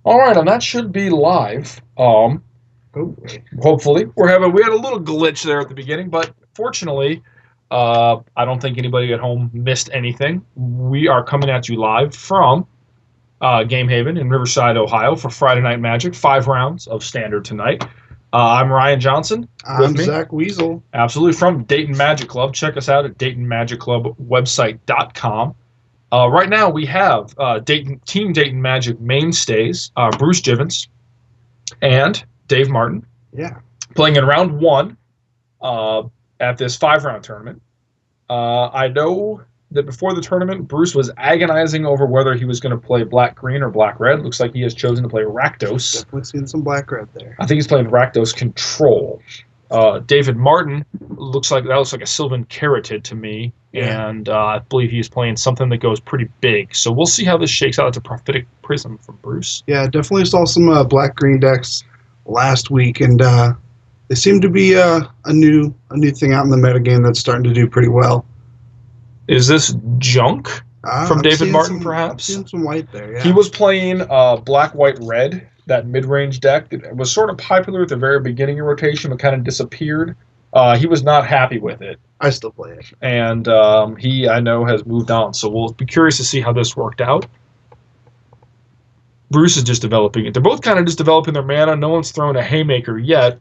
All right, and that should be live. Hopefully, we had a little glitch there at the beginning, but fortunately, I don't think anybody at home missed anything. We are coming at you live from Game Haven in Riverside, Ohio, for Friday Night Magic. 5 rounds of Standard tonight. I'm Ryan Johnsen. I'm Zach Weasel. Absolutely, from Dayton Magic Club. Check us out at DaytonMagicClubwebsite.com. Right now, we have Team Dayton Magic mainstays, Bruce Jivens and Dave Martin, playing in round 1 at this 5-round tournament. I know that before the tournament, Bruce was agonizing over whether he was going to play black-green or black-red. Looks like he has chosen to play Rakdos. Definitely seen some black-red there. I think he's playing Rakdos Control. David Martin looks like a Sylvan Carotid to me, and I believe he's playing something that goes pretty big. So we'll see how this shakes out. It's a prophetic prism from Bruce. Yeah, definitely saw some black-green decks last week, and they seem to be a new thing out in the metagame that's starting to do pretty well. Is this Junk from David Martin, perhaps? I'm seeing some white there, yeah. He was playing black, white, red, that mid-range deck. It was sort of popular at the very beginning of rotation, but kind of disappeared. He was not happy with it. I still play it. And he, I know, has moved on. So we'll be curious to see how this worked out. Bruce is just developing it. They're both kind of just developing their mana. No one's thrown a haymaker yet.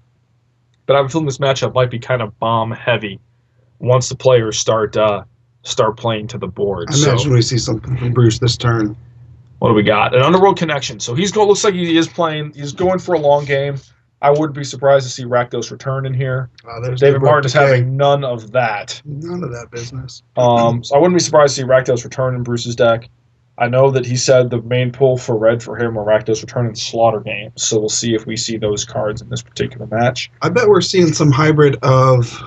But I'm feeling this matchup might be kind of bomb-heavy once the players start playing to the board. I imagine we see something from Bruce this turn. What do we got? An Underworld Connection. So looks like he is playing. He's going for a long game. I wouldn't be surprised to see Rakdos return in here. David Martin is having none of that. None of that business. So I wouldn't be surprised to see Rakdos return in Bruce's deck. I know that he said the main pull for red for him were Rakdos return in Slaughter games. So we'll see if we see those cards in this particular match. I bet we're seeing some hybrid of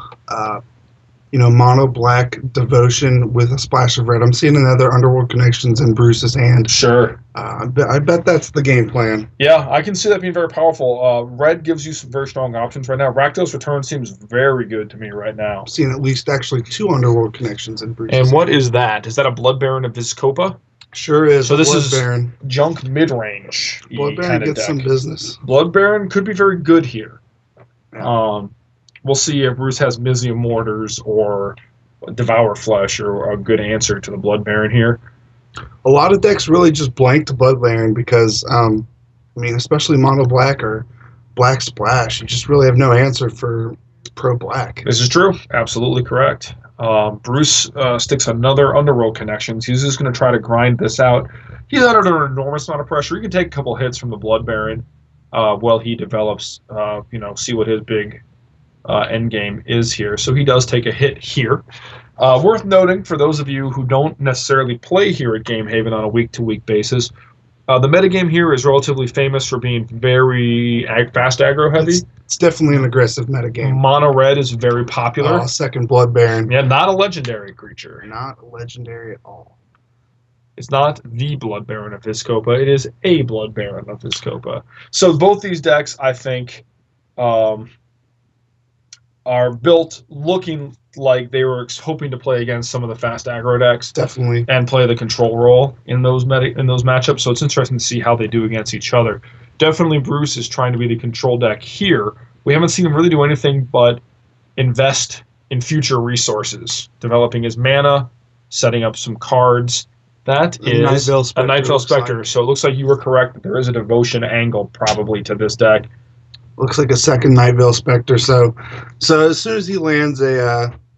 mono black Devotion with a splash of red. I'm seeing another Underworld Connections in Bruce's hand. Sure. I bet that's the game plan. Yeah, I can see that being very powerful. Red gives you some very strong options right now. Rakdos Return seems very good to me right now. I'm seeing at least actually 2 Underworld Connections in Bruce's hand. And what is that? Is that a Blood Baron of Vizkopa? Sure is. So this Blood is Baron. Junk Midrange. Blood Baron gets some business. Blood Baron could be very good here. Yeah. We'll see if Bruce has Mizium Mortars or Devour Flesh or a good answer to the Blood Baron here. A lot of decks really just blanked Blood Baron because, especially Mono Black or Black Splash, you just really have no answer for Pro Black. This is true. Absolutely correct. Bruce sticks another Underworld Connections. He's just going to try to grind this out. He's under an enormous amount of pressure. He can take a couple hits from the Blood Baron while he develops, see what his big end game is here. So he does take a hit here. Worth noting, for those of you who don't necessarily play here at Game Haven on a week-to-week basis, the metagame here is relatively famous for being very fast aggro heavy. It's definitely an aggressive metagame. Mono red is very popular. Second Blood Baron. Yeah, not a legendary creature. Not legendary at all. It's not the Blood Baron of Vizkopa. It is a Blood Baron of Vizkopa. So both these decks, I think, are built looking like they were hoping to play against some of the fast aggro decks. Definitely. And play the control role in those matchups. So it's interesting to see how they do against each other. Definitely Bruce is trying to be the control deck here. We haven't seen him really do anything but invest in future resources, developing his mana, setting up some cards. That is a Night Veil Spectre. So it looks like you were correct that there is a Devotion angle probably to this deck. Looks like a second Night Veil Spectre. So as soon as he lands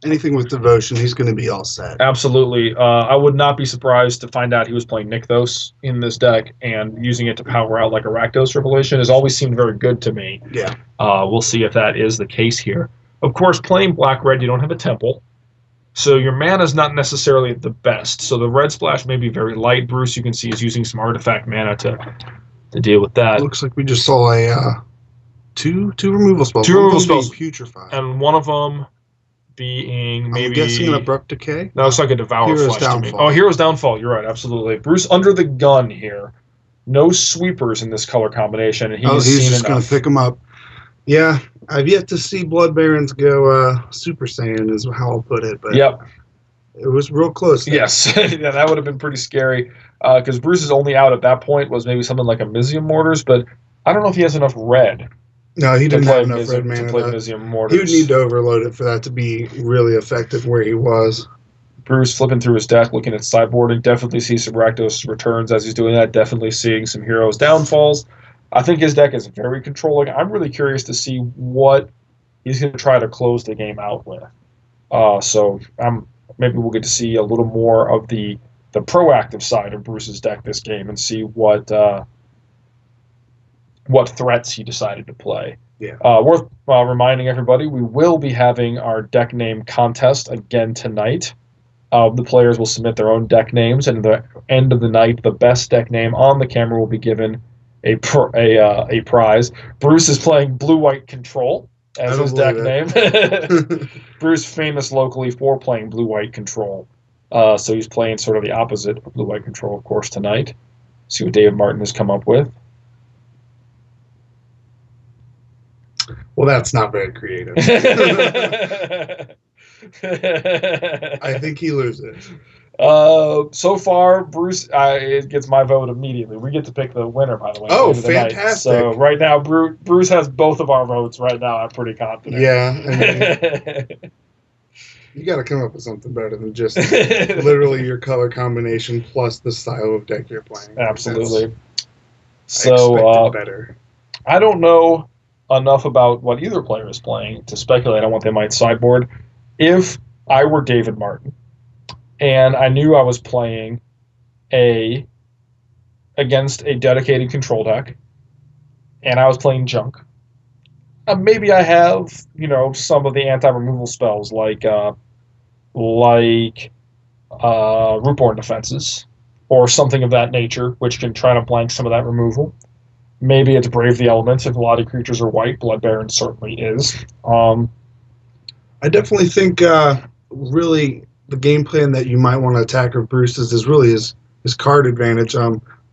anything with Devotion, he's going to be all set. Absolutely. I would not be surprised to find out he was playing Nykthos in this deck and using it to power out like a Rakdos Revelation has always seemed very good to me. Yeah. We'll see if that is the case here. Of course, playing black-red, you don't have a temple. So your mana is not necessarily the best. So the red splash may be very light. Bruce, you can see, is using some artifact mana to deal with that. Looks like we just saw a two removal spells. Two removal spells. Putrefy. And one of them being maybe... I'm guessing an Abrupt Decay? That looks like a Devour Flesh to me. Oh, Hero's Downfall. You're right, absolutely. Bruce under the gun here. No sweepers in this color combination. And he's just going to pick them up. Yeah, I've yet to see Blood Barons go Super Saiyan is how I'll put it. But yep. It was real close. Yes, yeah, that would have been pretty scary. because Bruce's only out at that point was maybe something like a Mizzium Mortars, but I don't know if he has enough red No, he to didn't play have enough red mana. to play Mizzium He would Mortars. need to overload it for that to be really effective where he was. Bruce flipping through his deck, looking at sideboarding, definitely sees some Rakdos returns as he's doing that, definitely seeing some heroes downfalls. I think his deck is very controlling. I'm really curious to see what he's going to try to close the game out with. So maybe we'll get to see a little more of the proactive side of Bruce's deck this game and see what threats he decided to play. Yeah. Worth reminding everybody, we will be having our deck name contest again tonight. The players will submit their own deck names, and at the end of the night, the best deck name on the camera will be given a prize. Bruce is playing Blue-White Control as his deck name. Bruce, famous locally for playing Blue-White Control. So he's playing sort of the opposite of Blue-White Control, of course, tonight. See what David Martin has come up with. Well, that's not very creative. I think he loses. So far, Bruce it gets my vote immediately. We get to pick the winner, by the way. Oh, fantastic! So right now, Bruce has both of our votes. Right now, I'm pretty confident. Yeah, I mean, you got to come up with something better than just literally your color combination plus the style of deck you're playing. Absolutely. So better. I don't know enough about what either player is playing to speculate on what they might sideboard. If I were David Martin and I knew I was playing against a dedicated control deck and I was playing Junk, maybe I have, some of the anti-removal spells like Rootborn Defenses or something of that nature, which can try to blank some of that removal. Maybe it's Brave the Elements if a lot of creatures are white. Blood Baron certainly is. I definitely think really the game plan that you might want to attack of Bruce's is really his card advantage.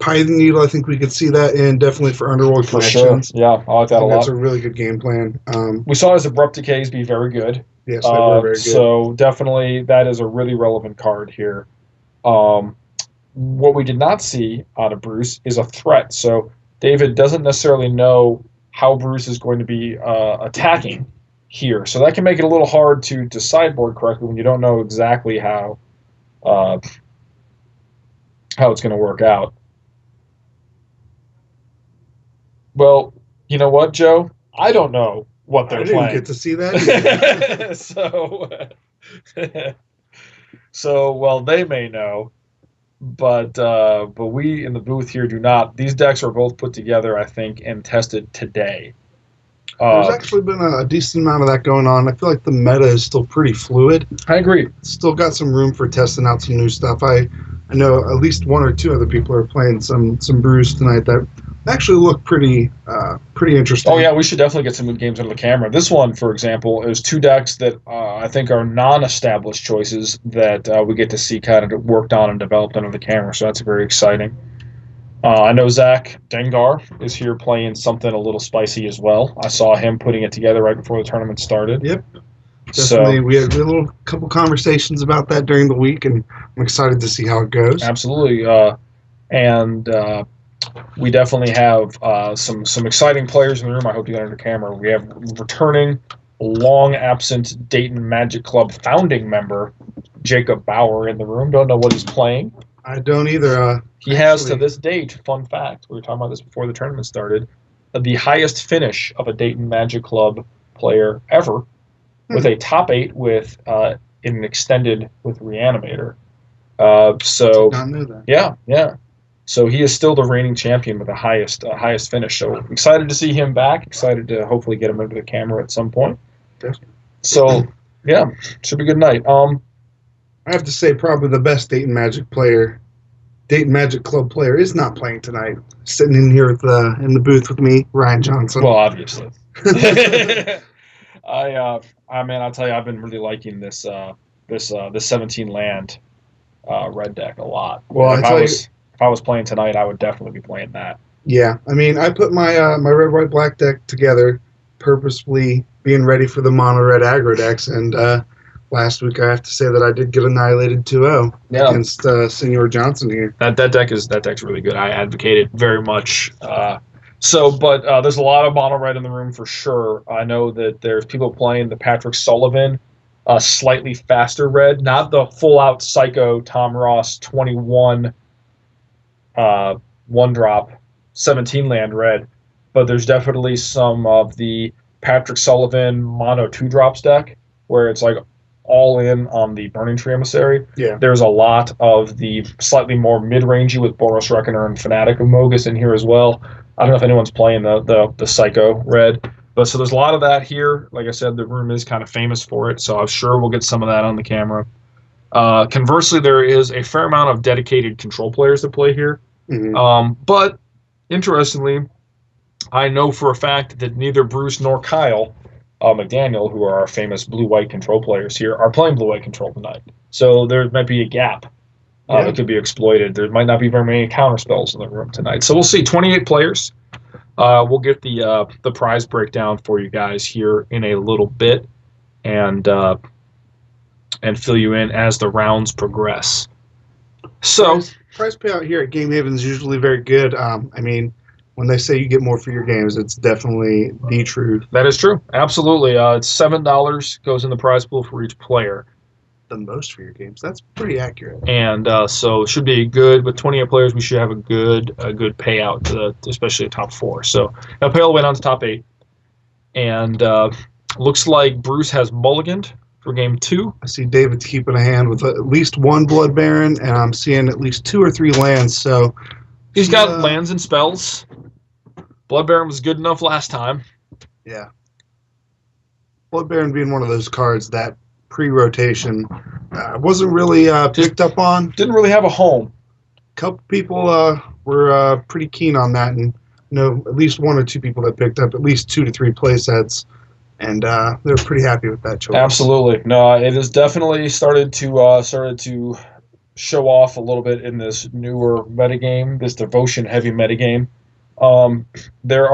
Python Needle, I think we could see that in definitely for Underworld Connections. Sure. Yeah, I like that a lot. That's a really good game plan. We saw his Abrupt Decays be very good. Yes, they were very good. So definitely that is a really relevant card here. What we did not see out of Bruce is a threat. So David doesn't necessarily know how Bruce is going to be attacking here. So that can make it a little hard to sideboard correctly when you don't know exactly how it's going to work out. Well, you know what, Joe? I don't know what they're playing. I didn't get to see that either. So they may know, but we in the booth here do not. These decks are both put together, I think, and tested today. There's actually been a decent amount of that going on. I feel like the meta is still pretty fluid. I agree. Still got some room for testing out some new stuff. I know at least one or two other people are playing some Bruce tonight that actually look pretty interesting. Oh yeah, we should definitely get some good games under the camera. This one, for example, is two decks that I think are non-established choices that we get to see kind of worked on and developed under the camera. So that's very exciting. I know Zach Dengar is here playing something a little spicy as well. I saw him putting it together right before the tournament started. Yep. Definitely. We had a couple conversations about that during the week, and I'm excited to see how it goes. Absolutely. We definitely have some exciting players in the room. I hope you got under camera. We have returning, long-absent Dayton Magic Club founding member, Jacob Bauer, in the room. Don't know what he's playing. I don't either. He has, to this date, fun fact, we were talking about this before the tournament started, the highest finish of a Dayton Magic Club player ever, with a top 8 with in an extended with Reanimator. So did not know that. Yeah. So he is still the reigning champion with the highest finish. So excited to see him back. Excited to hopefully get him into the camera at some point. Definitely. So yeah, should be a good night. I have to say probably the best Dayton Magic Club player is not playing tonight. Sitting in here in the booth with me, Ryan Johnsen. Well, obviously. I'll tell you, I've been really liking this 17 land red deck a lot. Well, if I was playing tonight, I would definitely be playing that. Yeah, I mean, I put my my red white black deck together purposefully being ready for the mono red aggro decks, and last week I have to say that I did get annihilated 2-0 against Senor Johnsen here. That deck's really good. I advocate it very much. But there's a lot of mono red in the room for sure. I know that there's people playing the Patrick Sullivan, slightly faster red, not the full out Psycho Tom Ross 21 one drop 17 land red, but there's definitely some of the Patrick Sullivan mono 2-drops deck where it's like all in on the Burning Tree Emissary. Yeah. There's a lot of the slightly more mid-rangey with Boros Reckoner and Fanatic of Mogus in here as well. I don't know if anyone's playing the Psycho red, but so there's a lot of that here. Like I said, the room is kind of famous for it, so I'm sure we'll get some of that on the camera. Conversely, there is a fair amount of dedicated control players that play here. Mm-hmm. But interestingly, I know for a fact that neither Bruce nor Kyle McDaniel, who are our famous blue-white control players here, are playing blue-white control tonight. So there might be a gap that could be exploited. There might not be very many counter spells in the room tonight. So we'll see. 28 players. We'll get the prize breakdown for you guys here in a little bit, and fill you in as the rounds progress. So prize payout here at Game Haven is usually very good. When they say you get more for your games, it's definitely the truth. That is true. Absolutely. It's $7 goes in the prize pool for each player. The most for your games. That's pretty accurate. And so it should be good. With 28 players, we should have a good payout, especially the top 4. So now pay all the way down to top 8. And looks like Bruce has mulliganed for game 2. I see David's keeping a hand with at least 1 Blood Baron, and I'm seeing at least 2 or 3 lands. So he's got lands and spells. Blood Baron was good enough last time. Yeah. Blood Baron being one of those cards that pre-rotation wasn't really picked up on. Didn't really have a home. A couple people were pretty keen on that, and at least 1 or 2 people that picked up at least 2 to 3 play sets, and they're pretty happy with that choice. Absolutely. No, it has definitely started to show off a little bit in this newer metagame, this devotion-heavy metagame. There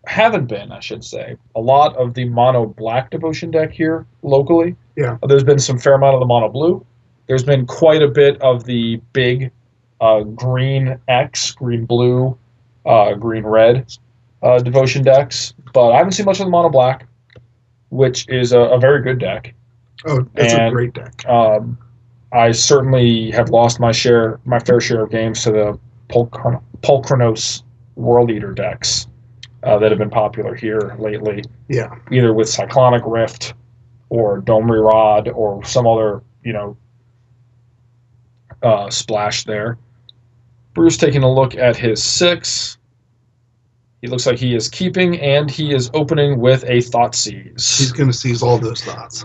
haven't been, I should say, a lot of the mono black devotion deck here locally. Yeah. There's been some fair amount of the mono blue. There's been quite a bit of the big green X, green blue, green red devotion decks, but I haven't seen much of the mono black, which is a very good deck. Oh, it's a great deck. I certainly have lost my fair share of games to the Pulchronos World Eater decks that have been popular here lately. Yeah. Either with Cyclonic Rift or Domri Rod or some other, splash there. Bruce taking a look at his 6. He looks like he is keeping, and he is opening with a Thoughtseize. He's going to seize all those thoughts.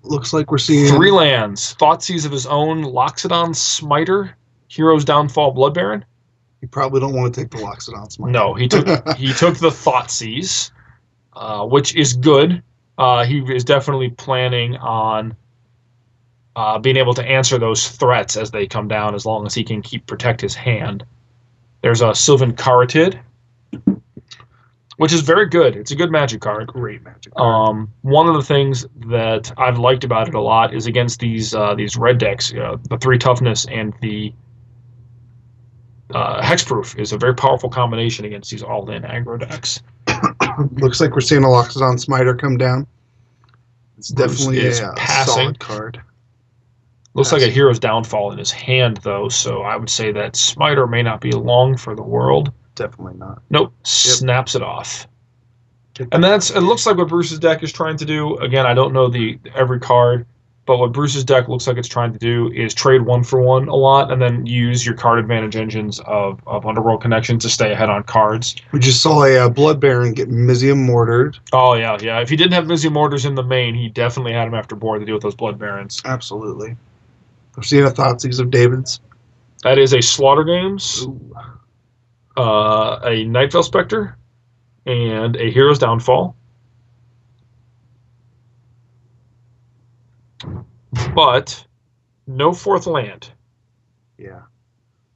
Looks like we're seeing 3 lands. Thoughtseize of his own, Loxodon Smiter, Hero's Downfall Blood Baron. You probably don't want to take the Loxodon Smiter. No, he took the Thoughtseize, which is good. He is definitely planning on being able to answer those threats as they come down, as long as he can protect his hand. There's a Sylvan Caratid, which is very good. It's a good magic card. Great magic card. One of the things that I've liked about it a lot is against these red decks, the 3 toughness and the hexproof is a very powerful combination against these all-in aggro decks. Looks like we're seeing a Loxodon Smiter come down. It's definitely a solid card. Looks like a Hero's Downfall in his hand, though, so I would say that Smiter may not be long for the world. Definitely not. Nope. Yep. Snaps it off. And it looks like what Bruce's deck is trying to do. Again, I don't know every card, but what Bruce's deck looks like it's trying to do is trade 1-for-1 a lot and then use your card advantage engines of Underworld Connection to stay ahead on cards. We just saw a Blood Baron get Mizium Mortared. Oh, yeah. If he didn't have Mizium Mortars in the main, he definitely had him after board to deal with those Blood Barons. Absolutely. I've seen a Thoughtseize of David's. That is a Slaughter Games, a Night Veil Spectre, and a Hero's Downfall. But no 4th land. Yeah.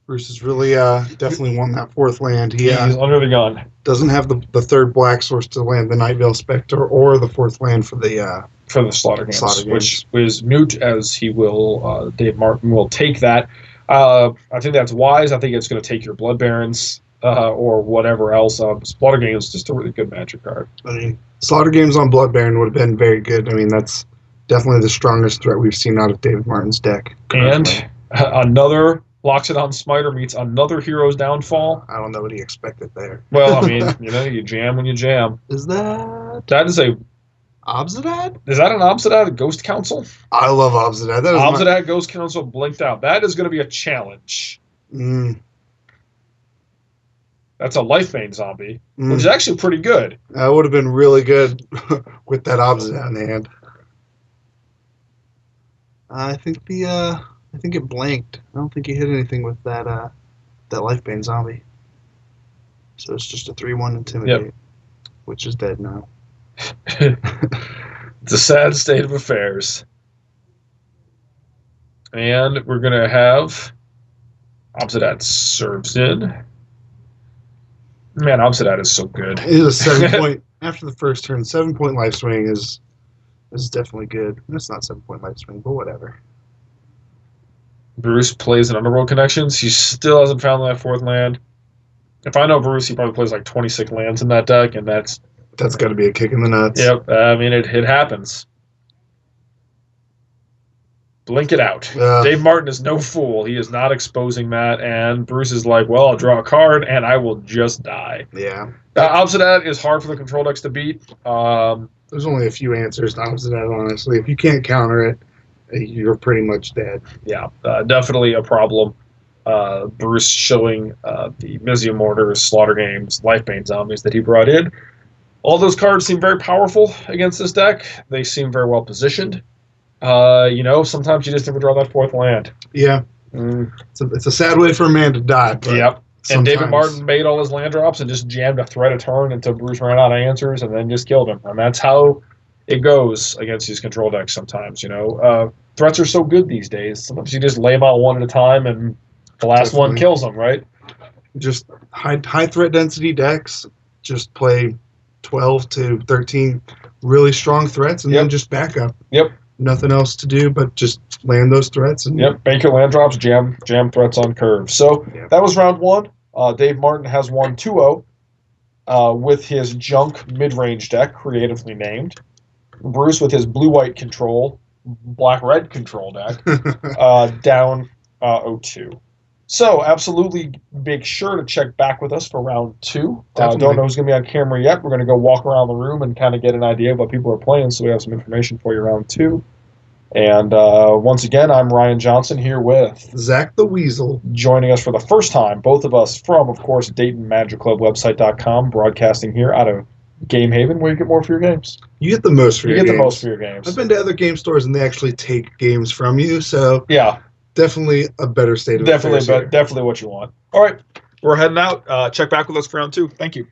Bruce has really definitely won that 4th land. He's under the gun. Doesn't have the 3rd black source to land the Night Veil Spectre or the 4th land for the for the Slaughter Games, Slaughter Games. which is moot, as he will, Dave Martin will take that. I think that's wise. I think it's going to take your Blood Barons or whatever else. Slaughter Games is just a really good Magic card. I mean, Slaughter Games on Blood Baron would have been very good. I mean, that's definitely the strongest threat we've seen out of David Martin's deck currently. And another Loxodon Smiter meets another Hero's Downfall. I don't know what he expected there. Well, I mean, you jam when you jam. Is that Obzidad? Obzidad? Is that an Obzidad Ghost Council? I love Obzidad. That is Obzidad Ghost Council blinked out. That is going to be a challenge. That's a Lifebane zombie, which is actually pretty good. That would have been really good with that Obzidad in hand. I think it blanked. I don't think he hit anything with that Lifebane zombie. So it's just a 3/1 Intimidate, which is dead now. It's a sad state of affairs. And we're going to have Obzidad serves in. Man, Obzidad is so good. It is a 7 point. After the first turn, 7 point life swing is definitely good. It's not 7 point life swing, but whatever. Bruce plays an Underworld Connections. He still hasn't found that fourth land. If I know Bruce, he probably plays like 26 lands in that deck, and that's got to be a kick in the nuts. Yep, I mean, it happens. Blink it out. Dave Martin is no fool. He is not exposing that, and Bruce is like, well, I'll draw a card, and I will just die. Yeah. Obzidad is hard for the control decks to beat. There's only a few answers to Obzidad, honestly. If you can't counter it, you're pretty much dead. Yeah, definitely a problem. Bruce showing the Mizium Mortars, Slaughter Games, Lifebane Zombies that he brought in. All those cards seem very powerful against this deck. They seem very well positioned. Sometimes you just never draw that fourth land. Yeah. It's a sad way for a man to die. But yep. And David Martin made all his land drops and just jammed a threat a turn until Bruce ran out of answers and then just killed him. And that's how it goes against these control decks sometimes, Threats are so good these days. Sometimes you just lay them out one at a time and the last one kills them, right? Just high threat density decks. Just play 12 to 13 really strong threats and then just back up. Yep. Nothing else to do but just land those threats. And bank your land drops, jam threats on curve. So that was round one. Dave Martin has won 2-0 with his Junk Midrange deck, creatively named. Bruce with his blue-white control, black-red control deck, down 0-2. So absolutely make sure to check back with us for round two. Don't know who's going to be on camera yet. We're going to go walk around the room and kind of get an idea of what people are playing, so we have some information for you round two. And once again, I'm Ryan Johnsen here with Zach the Weasel. Joining us for the first time, both of us from, of course, Dayton Magic Club website.com, broadcasting here out of Game Haven, where you get more for your games. You get the most for your games. You get the most for your games. I've been to other game stores and they actually take games from you, so definitely a better state of affairs. Definitely what you want. All right, we're heading out. Check back with us for round two. Thank you.